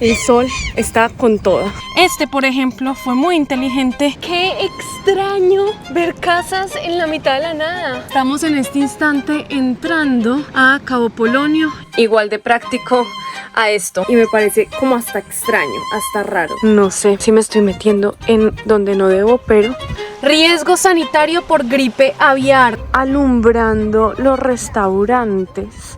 El sol está con todo. Este, por ejemplo, fue muy inteligente. ¡Qué extraño ver casas en la mitad de la nada! Estamos en este instante entrando a Cabo Polonio. Igual de práctico a esto. Y me parece como hasta extraño, hasta raro. No sé si me estoy metiendo en donde no debo, pero... Riesgo sanitario por gripe aviar. Alumbrando los restaurantes.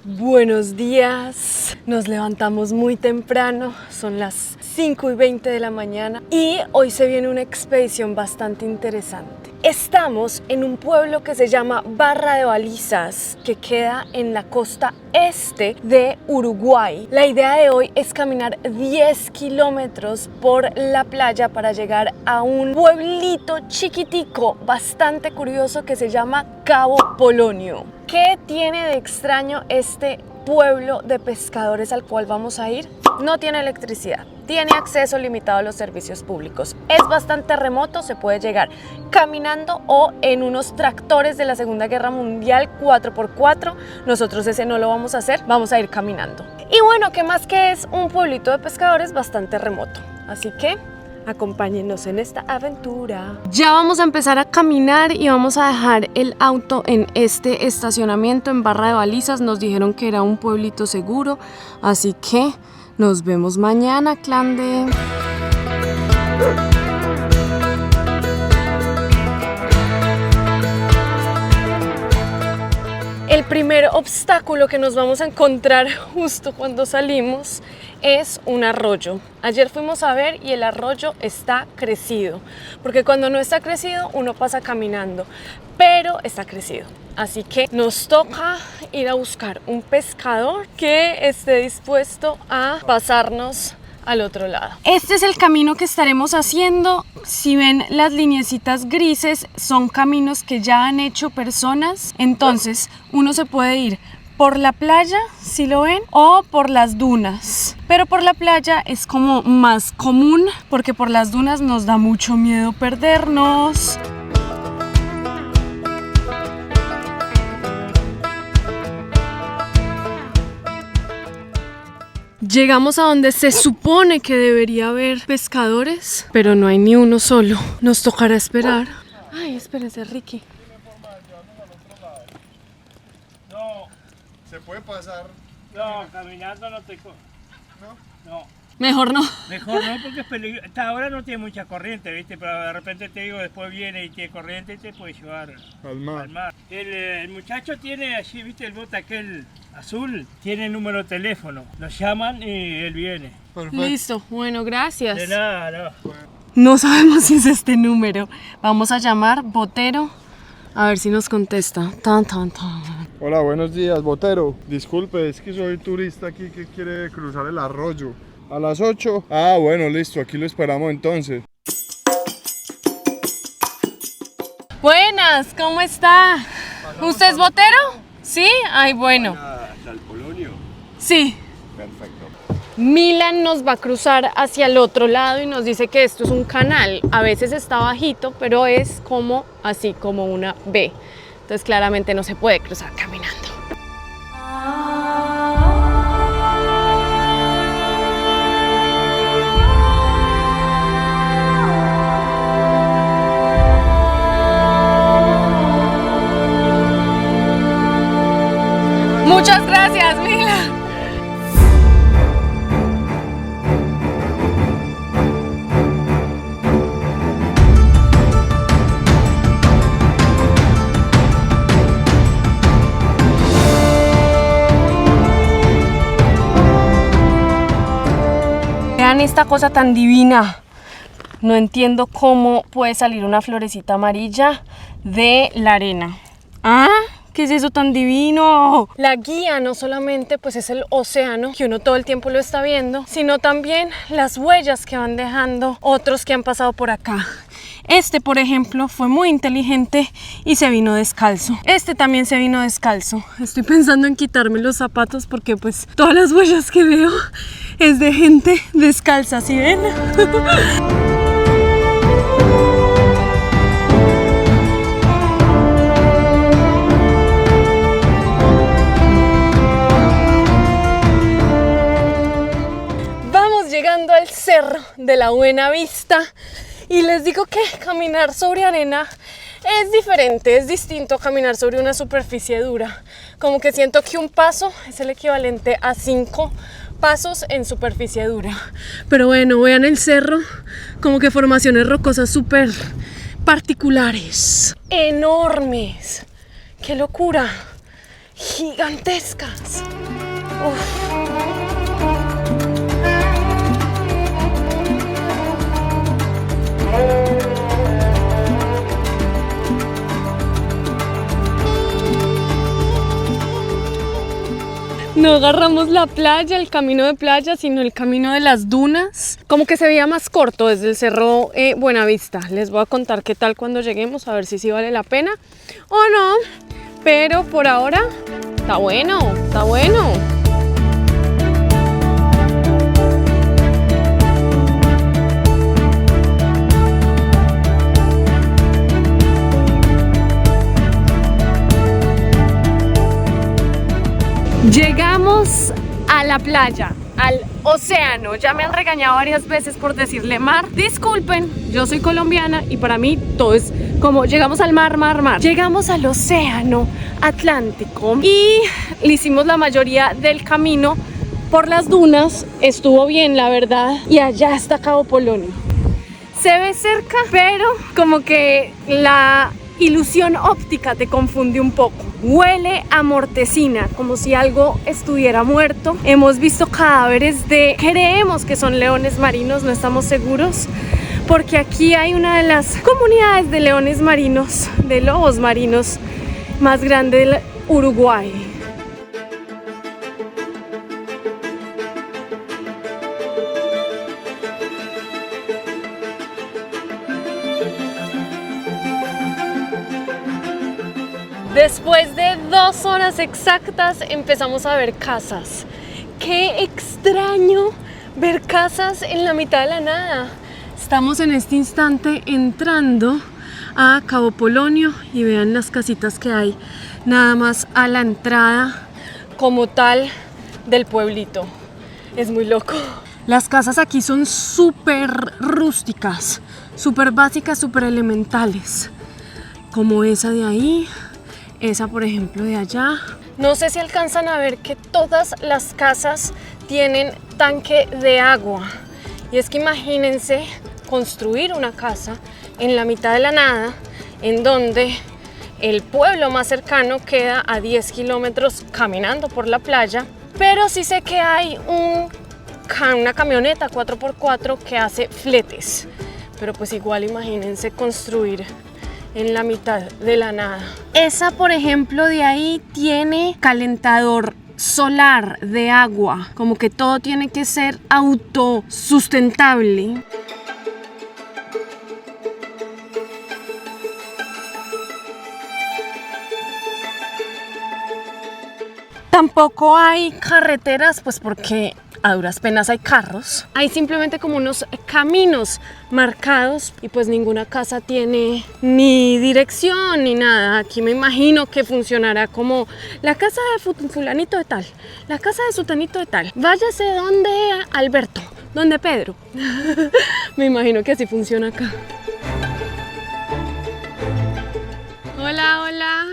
Buenos días, nos levantamos muy temprano, son las 5:20 de la mañana y hoy se viene una expedición bastante interesante. Estamos en un pueblo que se llama Barra de Balizas, que queda en la costa este de Uruguay. La idea de hoy es caminar 10 kilómetros por la playa para llegar a un pueblito chiquitico, bastante curioso, que se llama Cabo Polonio. ¿Qué tiene de extraño este pueblo de pescadores al cual vamos a ir? No tiene electricidad, tiene acceso limitado a los servicios públicos, es bastante remoto, se puede llegar caminando o en unos tractores de la Segunda Guerra Mundial 4x4. Nosotros ese no lo vamos a hacer, vamos a ir caminando. Y bueno, ¿qué más que es un pueblito de pescadores bastante remoto? Así que acompáñenos en esta aventura. Ya vamos a empezar a caminar y vamos a dejar el auto en este estacionamiento en Barra de Balizas. Nos dijeron que era un pueblito seguro, así que nos vemos mañana, clan de... El primer obstáculo que nos vamos a encontrar justo cuando salimos es un arroyo. Ayer fuimos a ver y el arroyo está crecido, porque cuando no está crecido uno pasa caminando, pero está crecido. Así que nos toca ir a buscar un pescador que esté dispuesto a pasarnos al otro lado. Este es el camino que estaremos haciendo. Si ven las lineecitas grises, son caminos que ya han hecho personas. Entonces uno se puede ir por la playa, si lo ven, o por las dunas. Pero por la playa es como más común, porque por las dunas nos da mucho miedo perdernos. Llegamos a donde se supone que debería haber pescadores, pero no hay ni uno solo. Nos tocará esperar. Ay, espérense, Ricky. No, ¿se puede pasar? No, caminando no te... No. Mejor no. Mejor no, porque es peligroso. Hasta ahora no tiene mucha corriente, ¿viste? Pero de repente te digo, después viene y tiene corriente y te puede llevar Al mar. El muchacho tiene allí, ¿viste? El bote aquel azul, tiene el número de teléfono. Lo llaman y él viene. Perfecto. Listo, bueno, gracias. De nada, no. No sabemos si es este número. Vamos a llamar Botero a ver si nos contesta. Tan, tan, tan. Hola, buenos días, Botero. Disculpe, es que soy turista aquí que quiere cruzar el arroyo. ¿A las 8? Ah, bueno, listo, aquí lo esperamos entonces. Buenas, ¿cómo está? ¿Usted es Botero? ¿Sí? Ay, bueno. ¿Hasta el Polonio? Sí. Perfecto. Milan nos va a cruzar hacia el otro lado y nos dice que esto es un canal. A veces está bajito, pero es como así, como una B. Entonces claramente no se puede cruzar caminando. Muchas gracias, Mila. Vean esta cosa tan divina. No entiendo cómo puede salir una florecita amarilla de la arena. ¿Ah? ¿Qué es eso tan divino? La guía no solamente pues es el océano, que uno todo el tiempo lo está viendo, sino también las huellas que van dejando otros que han pasado por acá. Este, por ejemplo, fue muy inteligente y se vino descalzo. Este también se vino descalzo. Estoy pensando en quitarme los zapatos porque pues todas las huellas que veo es de gente descalza, ¿sí ven? cerro de la Buena Vista y les digo que caminar sobre arena es diferente, es distinto a caminar sobre una superficie dura. Como que siento que un paso es el equivalente a 5 pasos en superficie dura. Pero bueno, vean el cerro, como que formaciones rocosas súper particulares, enormes. ¡Qué locura! Gigantescas. Uf. No agarramos la playa, el camino de playa, sino el camino de las dunas. Como que se veía más corto desde el cerro Buenavista. Les voy a contar qué tal cuando lleguemos, a ver si sí vale la pena o no. Pero por ahora está bueno, está bueno. Llegamos a la playa, al océano. Ya me han regañado varias veces por decirle mar. Disculpen, yo soy colombiana y para mí todo es como llegamos al mar, mar, mar. Llegamos al océano Atlántico y le hicimos la mayoría del camino por las dunas. Estuvo bien, la verdad. Y allá está Cabo Polonio. Se ve cerca, pero como que la ilusión óptica te confunde un poco. Huele a mortecina, como si algo estuviera muerto. Hemos visto cadáveres de, creemos que son leones marinos, no estamos seguros, porque aquí hay una de las comunidades de leones marinos, de lobos marinos más grande del Uruguay. Después de 2 horas exactas empezamos a ver casas. ¡Qué extraño ver casas en la mitad de la nada! Estamos en este instante entrando a Cabo Polonio y vean las casitas que hay nada más a la entrada como tal del pueblito. Es muy loco. Las casas aquí son súper rústicas, súper básicas, súper elementales. Como esa de ahí. Esa, por ejemplo, de allá. No sé si alcanzan a ver que todas las casas tienen tanque de agua. Y es que imagínense construir una casa en la mitad de la nada, en donde el pueblo más cercano queda a 10 kilómetros caminando por la playa. Pero sí sé que hay una camioneta 4x4 que hace fletes. Pero pues igual imagínense construir en la mitad de la nada. Esa, por ejemplo, de ahí tiene calentador solar de agua, como que todo tiene que ser autosustentable. Tampoco hay carreteras, pues porque a duras penas hay carros. Hay simplemente como unos caminos marcados y pues ninguna casa tiene ni dirección ni nada. Aquí me imagino que funcionará como la casa de fulanito de tal, la casa de sutanito de tal. Váyase donde Alberto, donde Pedro. Me imagino que así funciona acá. Hola, hola.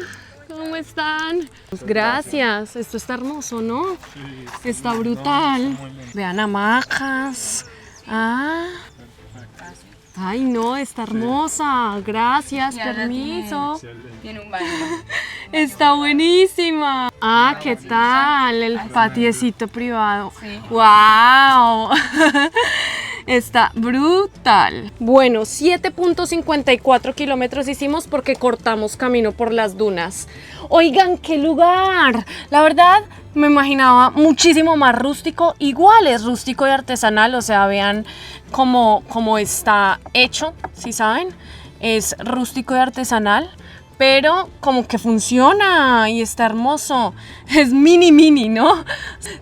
¿Cómo están? Gracias, esto está hermoso, ¿no? Sí, está brutal. Vean hamacas. Ay, no, está hermosa. Gracias, permiso. Tiene un baño. Está buenísima. ¿Qué tal? El patiecito privado. Sí. ¡Wow! Está brutal. Bueno, 7.54 kilómetros hicimos porque cortamos camino por las dunas. Oigan, qué lugar. La verdad, me imaginaba muchísimo más rústico. Igual es rústico y artesanal, o sea, vean cómo está hecho, ¿sí saben? Es rústico y artesanal, pero como que funciona y está hermoso. Es mini, ¿no?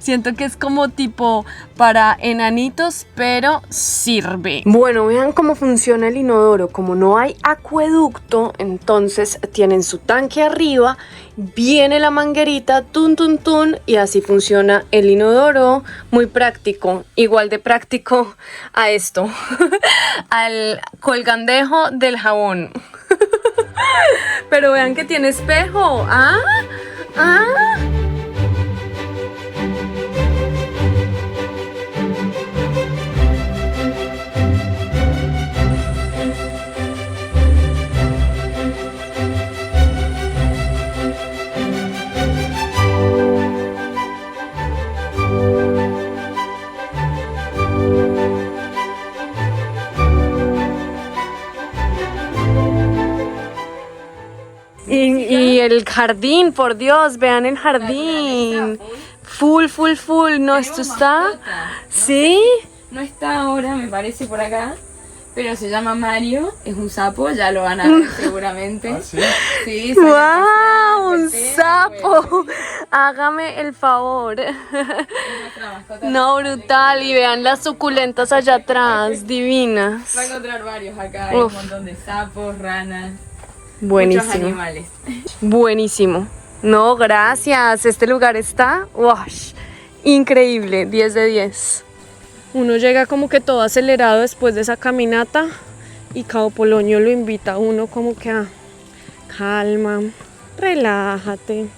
Siento que es como tipo para enanitos, pero sirve. Bueno, vean cómo funciona el inodoro. Como no hay acueducto, entonces tienen su tanque arriba, viene la manguerita, tun, y así funciona el inodoro. Muy práctico, igual de práctico a esto, al colgandejo del jabón. Pero vean que tiene espejo. Y el jardín, por Dios, vean el jardín. Full. No, esto está. ¿Sí? No está ahora, me parece, por acá. Pero se llama Mario, es un sapo, ya lo van a ver seguramente. ¿Ah, sí? Sí, sale a pasear, ¡Wow! ¡Un voltea, sapo! bueno. Hágame el favor. Es nuestra mascota. No, brutal. Y vean las suculentas allá atrás, divinas. Va a encontrar varios acá, hay Uf. un montón de sapos, ranas, muchos Buenísimo. animales. Buenísimo. No, gracias. Este lugar está wash, increíble, 10 de 10. Uno llega como que todo acelerado después de esa caminata y Cabo Polonio lo invita a uno como que a calma, relájate,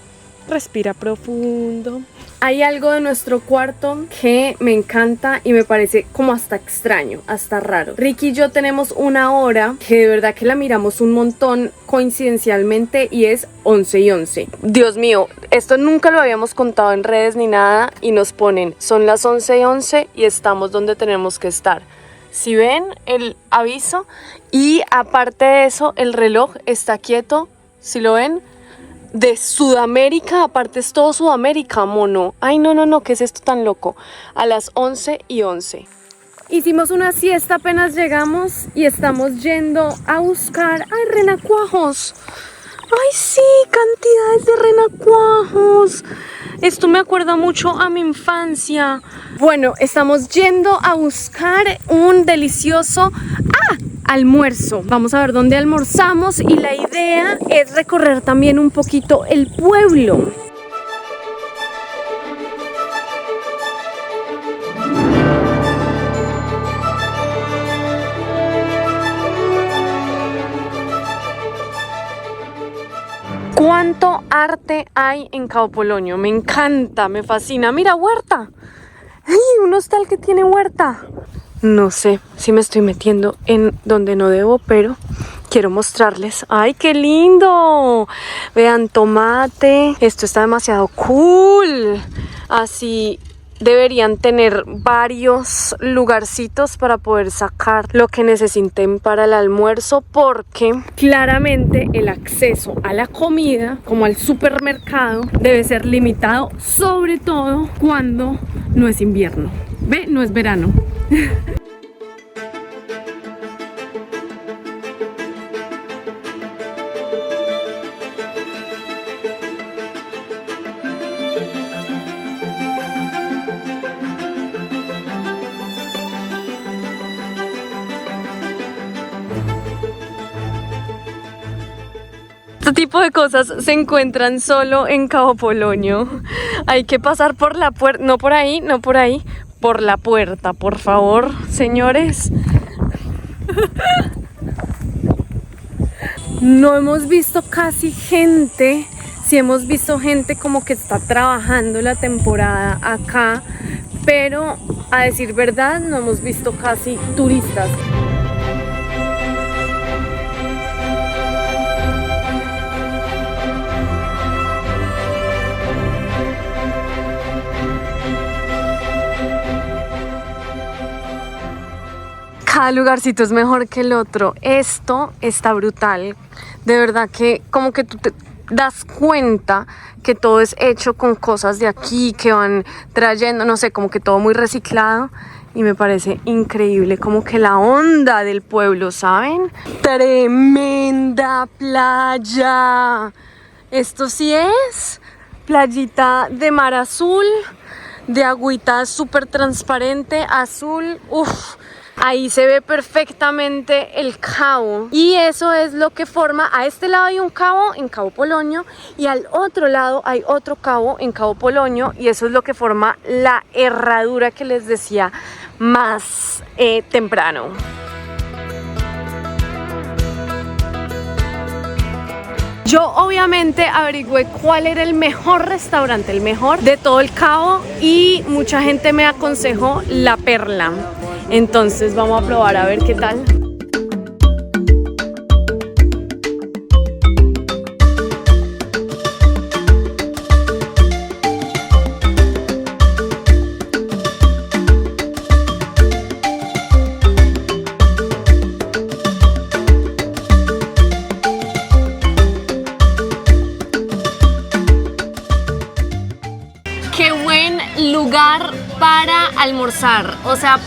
respira profundo. Hay algo de nuestro cuarto que me encanta y me parece como hasta extraño, hasta raro. Ricky y yo tenemos una hora que de verdad que la miramos un montón coincidencialmente y es 11:11. Dios mío, esto nunca lo habíamos contado en redes ni nada y nos ponen, son las 11:11 y estamos donde tenemos que estar. Si ven el aviso y aparte de eso el reloj está quieto, si lo ven, de Sudamérica, aparte es todo Sudamérica, mono. Ay, no, ¿qué es esto tan loco? A las 11:11. Hicimos una siesta apenas llegamos y estamos yendo a buscar, ay, renacuajos. Ay, sí, cantidades de renacuajos. Esto me acuerda mucho a mi infancia. Bueno, estamos yendo a buscar un delicioso almuerzo. Vamos a ver dónde almorzamos y la idea es recorrer también un poquito el pueblo. ¿Cuánto arte hay en Cabo Polonio? Me encanta, me fascina. Mira, huerta. ¡Ay, un hostal que tiene huerta! No sé si me estoy metiendo en donde no debo, pero quiero mostrarles. ¡Ay, qué lindo! Vean, tomate. Esto está demasiado cool. Así deberían tener varios lugarcitos para poder sacar lo que necesiten para el almuerzo, porque claramente el acceso a la comida, como al supermercado, debe ser limitado, sobre todo cuando no es invierno. ¿Ve? No es verano. Este tipo de cosas se encuentran solo en Cabo Polonio. Hay que pasar por la puerta, no por ahí, por la puerta, por favor, señores. No hemos visto casi gente, sí hemos visto gente como que está trabajando la temporada acá, pero a decir verdad no hemos visto casi turistas. Cada lugarcito es mejor que el otro. Esto está brutal. De verdad que como que tú te das cuenta que todo es hecho con cosas de aquí, que van trayendo, no sé, como que todo muy reciclado. y me parece increíble, como que la onda del pueblo, ¿saben? ¡Tremenda playa! Esto sí es playita de mar azul, de agüita súper transparente, azul, uff. Ahí se ve perfectamente el cabo y eso es lo que forma, a este lado hay un cabo en Cabo Polonio y al otro lado hay otro cabo en Cabo Polonio y eso es lo que forma la herradura que les decía más temprano. Yo obviamente averigüé cuál era el mejor restaurante, el mejor de todo el Cabo y mucha gente me aconsejó La Perla. Entonces vamos a probar a ver qué tal. Qué buen lugar para almorzar, o sea,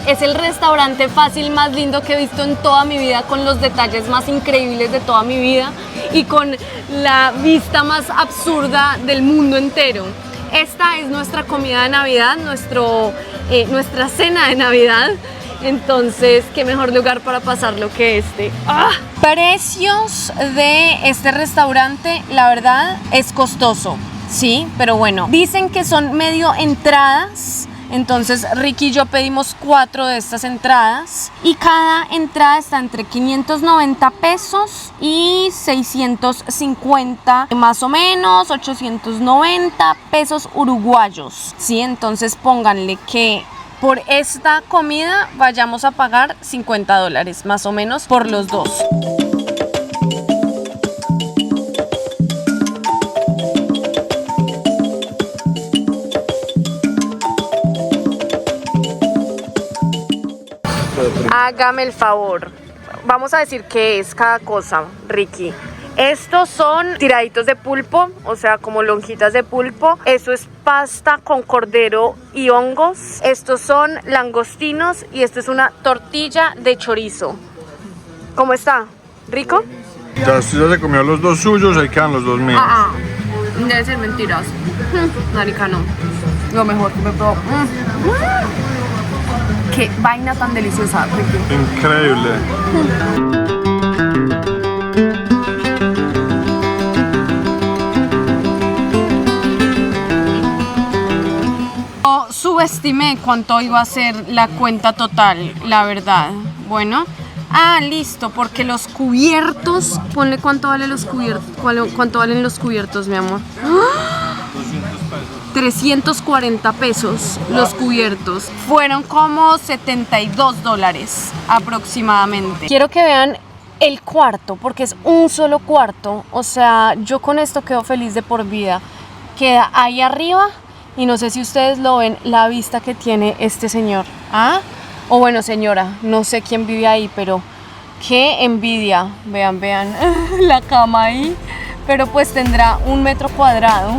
es el restaurante fácil más lindo que he visto en toda mi vida, con los detalles más increíbles de toda mi vida y con la vista más absurda del mundo entero. Esta es nuestra comida de Navidad, nuestra cena de Navidad. Entonces, qué mejor lugar para pasarlo que este. ¡Ah! Precios de este restaurante, la verdad, es costoso, sí, pero bueno. Dicen que son medio entradas. Entonces Ricky y yo pedimos 4 de estas entradas y cada entrada está entre 590 pesos y 650, más o menos 890 pesos uruguayos. Sí, entonces pónganle que por esta comida vayamos a pagar $50 más o menos por los dos. Hágame el favor. Vamos a decir qué es cada cosa, Ricky. Estos son tiraditos de pulpo, o sea, como lonjitas de pulpo. Eso es pasta con cordero y hongos. Estos son langostinos y esto es una tortilla de chorizo. ¿Cómo está? ¿Rico? Ya usted ya se comió los 2 suyos, ahí quedan los 2 míos. Debe ser mentiras. Marica, no. Lo mejor que me probó. Qué vaina tan deliciosa, Ricky. Increíble. Yo subestimé cuánto iba a ser la cuenta total, la verdad. Bueno, listo, porque los cubiertos, ponle cuánto valen los cubiertos, mi amor. 340 pesos los cubiertos. Fueron como $72 aproximadamente. Quiero que vean el cuarto, porque es un solo cuarto. O sea, yo con esto quedo feliz de por vida. Queda ahí arriba y no sé si ustedes lo ven, la vista que tiene este señor. O bueno, señora, no sé quién vive ahí, pero qué envidia. Vean la cama ahí. Pero pues tendrá 1 metro cuadrado.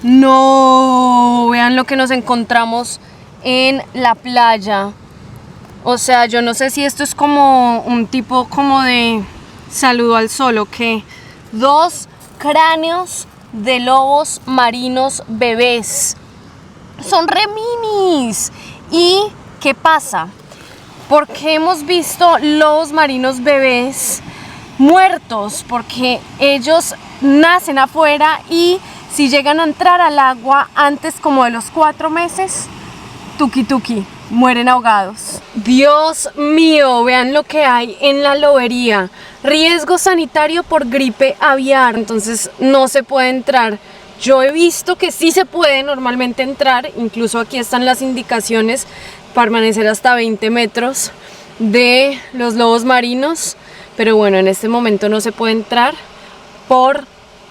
No, vean lo que nos encontramos en la playa. O sea, yo no sé si esto es como un tipo como de saludo al sol o qué. 2 cráneos de lobos marinos bebés. Son re minis. ¿Y qué pasa? Porque hemos visto lobos marinos bebés muertos, porque ellos nacen afuera y si llegan a entrar al agua antes como de los 4 meses, tuki, mueren ahogados. Dios mío, vean lo que hay en la lobería. Riesgo sanitario por gripe aviar, entonces no se puede entrar. Yo he visto que sí se puede normalmente entrar, incluso aquí están las indicaciones, permanecer hasta 20 metros de los lobos marinos, pero bueno, en este momento no se puede entrar por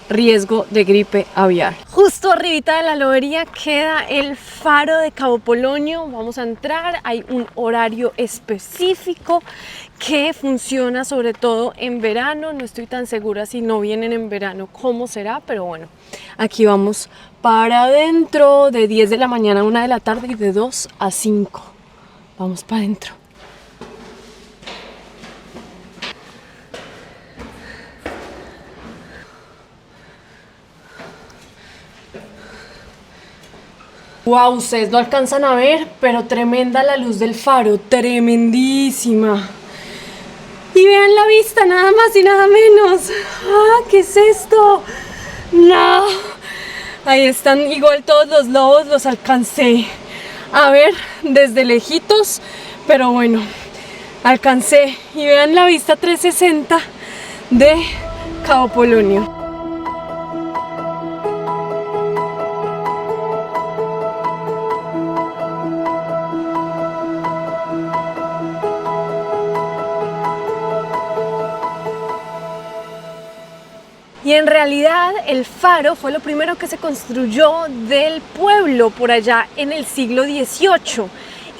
riesgo de gripe aviar. Justo arribita de la lobería queda el faro de Cabo Polonio. Vamos a entrar, hay un horario específico que funciona sobre todo en verano. No estoy tan segura si no vienen en verano cómo será, pero bueno, aquí vamos para adentro de 10 de la mañana a 1 de la tarde y de 2 a 5. Vamos para adentro. Wow, ustedes no alcanzan a ver, pero tremenda la luz del faro, tremendísima. Y vean la vista, nada más y nada menos. ¡Ah, qué es esto! ¡No! Ahí están igual todos los lobos, los alcancé a ver desde lejitos, pero bueno, alcancé. Y vean la vista 360 de Cabo Polonio. Y en realidad el faro fue lo primero que se construyó del pueblo por allá en el siglo XVIII.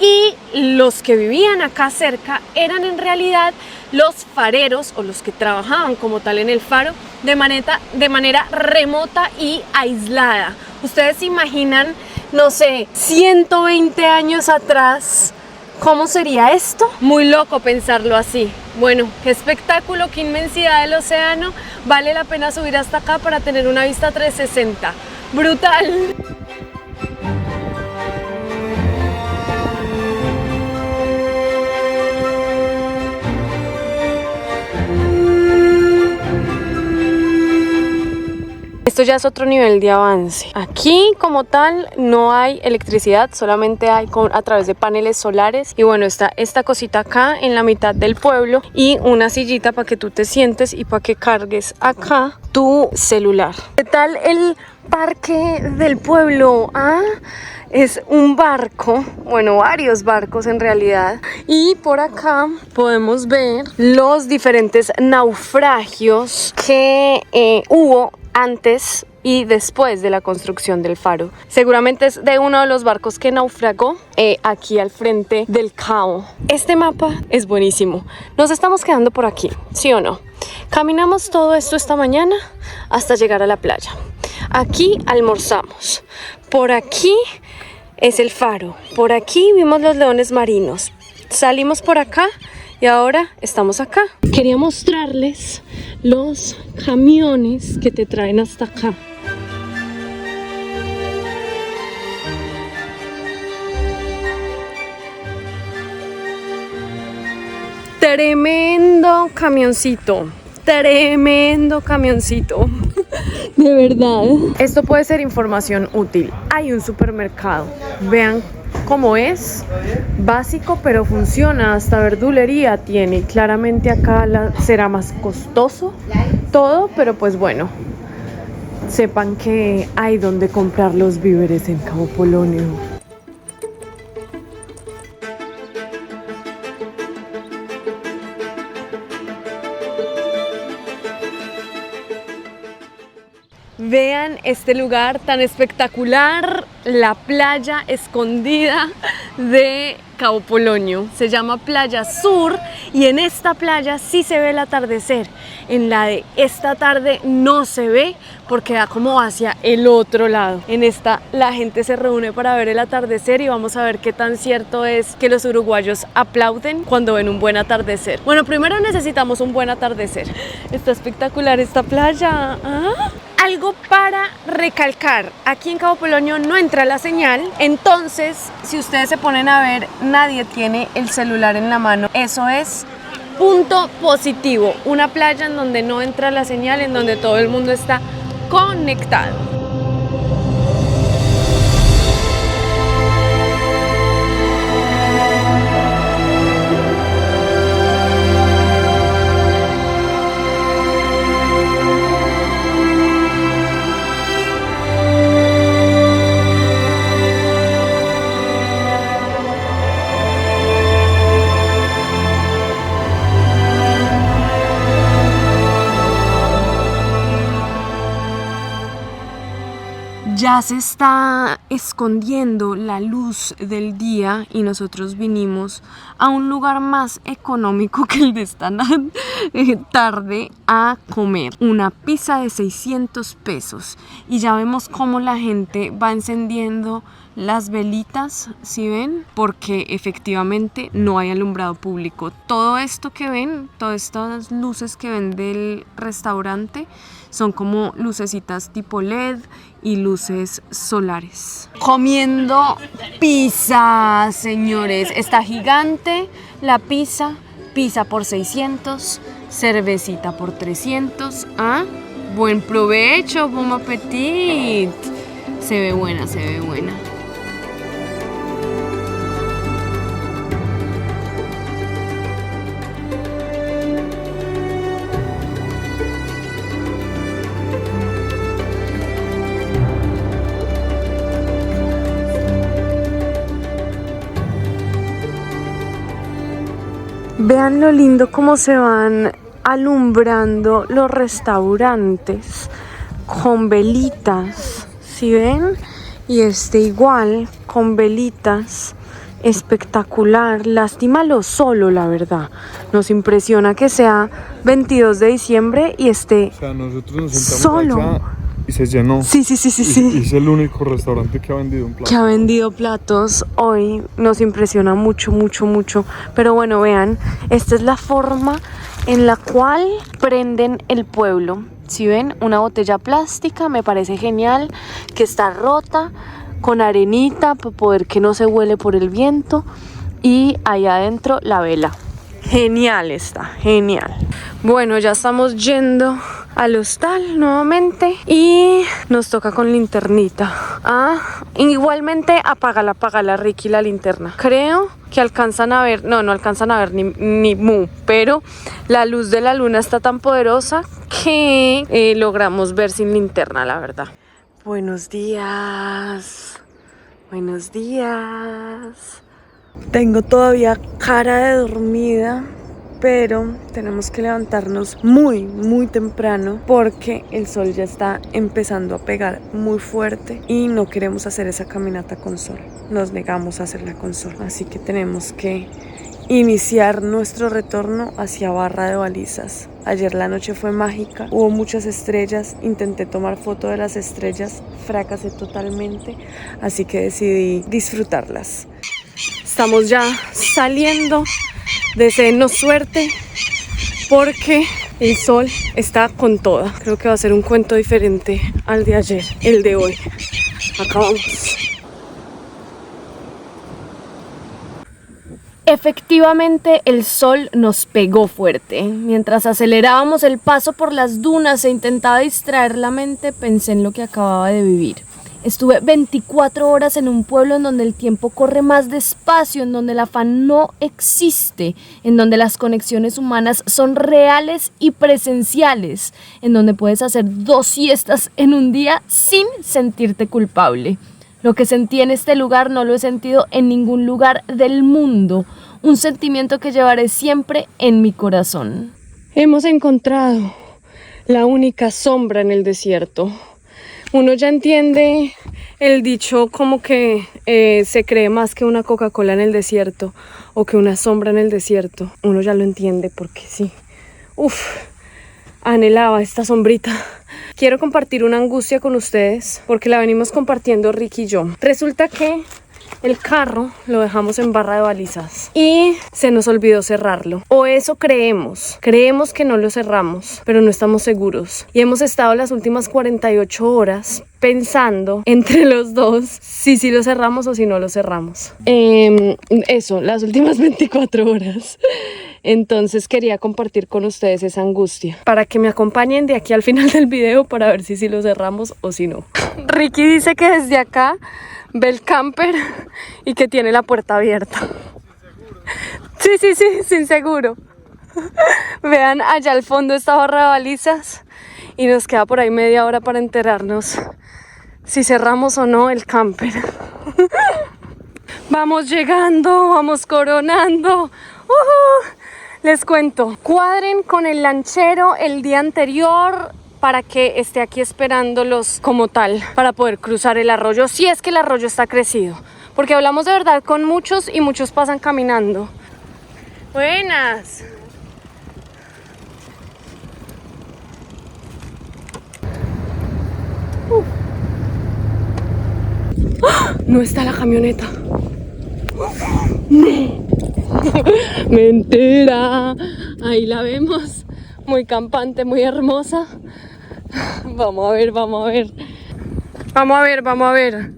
Y los que vivían acá cerca eran en realidad los fareros o los que trabajaban como tal en el faro de manera remota y aislada. Ustedes se imaginan, no sé, 120 años atrás, ¿cómo sería esto? Muy loco pensarlo así. Bueno, qué espectáculo, qué inmensidad del océano. Vale la pena subir hasta acá para tener una vista 360. ¡Brutal! Esto ya es otro nivel de avance. Aquí como tal no hay electricidad, solamente hay a través de paneles solares. Y bueno, está esta cosita acá en la mitad del pueblo y una sillita para que tú te sientes y para que cargues acá tu celular. ¿Qué tal el parque del pueblo? Es un barco, bueno, varios barcos en realidad. Y por acá podemos ver los diferentes naufragios que hubo antes y después de la construcción del faro. Seguramente es de uno de los barcos que naufragó aquí al frente del cabo. Este mapa es buenísimo. Nos estamos quedando por aquí, ¿sí o no? Caminamos todo esto esta mañana hasta llegar a la playa. Aquí almorzamos. Por aquí es el faro. Por aquí vimos los leones marinos. Salimos por acá y ahora estamos acá. Quería mostrarles los camiones que te traen hasta acá. Tremendo camioncito. Tremendo camioncito. De verdad. Esto puede ser información útil. Hay un supermercado. Vean cómo es. Básico, pero funciona. Hasta verdulería tiene. Claramente acá será más costoso todo, pero pues bueno. Sepan que hay donde comprar los víveres en Cabo Polonio. Vean este lugar tan espectacular, la playa escondida de Cabo Polonio. Se llama Playa Sur y en esta playa sí se ve el atardecer. En la de esta tarde no se ve porque da como hacia el otro lado. En esta la gente se reúne para ver el atardecer y vamos a ver qué tan cierto es que los uruguayos aplauden cuando ven un buen atardecer. Bueno, primero necesitamos un buen atardecer. Está espectacular esta playa. Algo para recalcar, aquí en Cabo Polonio no entra la señal, entonces si ustedes se ponen a ver, nadie tiene el celular en la mano. Eso es punto positivo, una playa en donde no entra la señal, en donde todo el mundo está conectado. Ya se está escondiendo la luz del día y nosotros vinimos a un lugar más económico que el de esta tarde a comer una pizza de 600 pesos y ya vemos cómo la gente va encendiendo las velitas, ¿sí ven? Porque efectivamente no hay alumbrado público. Todo esto que ven, todas estas luces que ven del restaurante son como lucecitas tipo LED y luces solares. Comiendo pizza, señores. Está gigante la pizza. Pizza por 600, cervecita por 300. ¿Ah? Buen provecho, bon appetit. Se ve buena, se ve buena. Vean lo lindo cómo se van alumbrando los restaurantes con velitas, ¿sí ven? Y igual con velitas, espectacular. Lástima lo solo, la verdad. Nos impresiona que sea 22 de diciembre y esté O sea, nosotros nos sentamos solo. allá y se llenó. Sí. Y es el único restaurante que ha vendido un plato. Que ha vendido platos hoy. Nos impresiona mucho. Pero bueno, vean, esta es la forma en la cual prenden el pueblo. Si ven, una botella plástica, me parece genial, que está rota, con arenita para poder que no se huele por el viento. Y allá adentro la vela. Genial está, genial. Bueno, ya estamos yendo al hostal nuevamente y nos toca con linternita. Igualmente apágala Ricky, la linterna. Creo que alcanzan a ver, no alcanzan a ver ni mu, pero la luz de la luna está tan poderosa que logramos ver sin linterna, la verdad. Buenos días. Buenos días. Tengo todavía cara de dormida, pero tenemos que levantarnos muy temprano porque el sol ya está empezando a pegar muy fuerte y no queremos hacer esa caminata con sol. Nos negamos a hacerla con sol, así que tenemos que iniciar nuestro retorno hacia Barra de Balizas. Ayer la noche fue mágica, hubo muchas estrellas, intenté tomar foto de las estrellas, fracasé totalmente, así que decidí disfrutarlas. Estamos ya saliendo, deseenos suerte porque el sol está con toda. Creo que va a ser un cuento diferente al de ayer, el de hoy. Acabamos. Efectivamente, el sol nos pegó fuerte. Mientras acelerábamos el paso por las dunas e intentaba distraer la mente, pensé en lo que acababa de vivir. Estuve 24 horas en un pueblo en donde el tiempo corre más despacio, en donde el afán no existe, en donde las conexiones humanas son reales y presenciales, en donde puedes hacer 2 siestas en un día sin sentirte culpable. Lo que sentí en este lugar no lo he sentido en ningún lugar del mundo, un sentimiento que llevaré siempre en mi corazón. Hemos encontrado la única sombra en el desierto. Uno ya entiende el dicho como que se cree más que una Coca-Cola en el desierto o que una sombra en el desierto. Uno ya lo entiende porque sí. Anhelaba esta sombrita. Quiero compartir una angustia con ustedes porque la venimos compartiendo Ricky y yo. Resulta que el carro lo dejamos en Barra de Balizas y se nos olvidó cerrarlo. O eso creemos. Creemos que no lo cerramos, pero no estamos seguros. Y hemos estado las últimas 48 horas pensando entre los dos si lo cerramos o si no lo cerramos. Eso, las últimas 24 horas. Entonces quería compartir con ustedes esa angustia para que me acompañen de aquí al final del video para ver si lo cerramos o si no. Ricky dice que desde acá ve el camper y que tiene la puerta abierta. Sí, sin seguro. Vean, allá al fondo está Barra de Balizas y nos queda por ahí media hora para enterarnos si cerramos o no el camper. Vamos llegando, vamos coronando. Les cuento, cuadren con el lanchero el día anterior para que esté aquí esperándolos como tal para poder cruzar el arroyo, si es que el arroyo está crecido, porque hablamos de verdad con muchos y muchos pasan caminando. Buenas. ¡Ah! No está la camioneta. No. Mentira. Ahí la vemos. Muy campante, muy hermosa. Vamos a ver, vamos a ver. Vamos a ver, vamos a ver.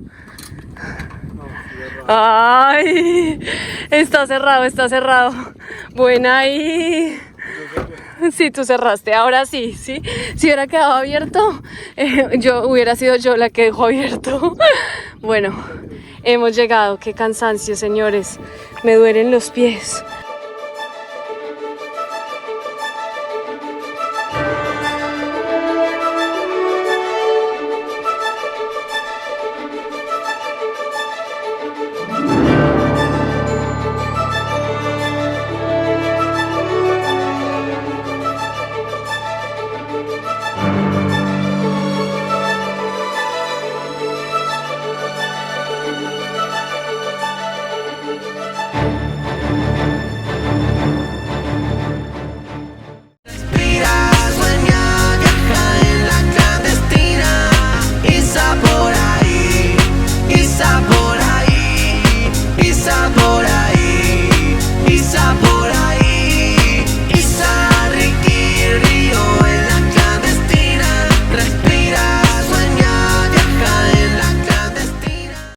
Ay, está cerrado, está cerrado. Buena ahí. Sí, tú cerraste, ahora sí, ¿sí? Si hubiera quedado abierto, hubiera sido yo la que dejó abierto. Bueno, hemos llegado, qué cansancio, señores. Me duelen los pies.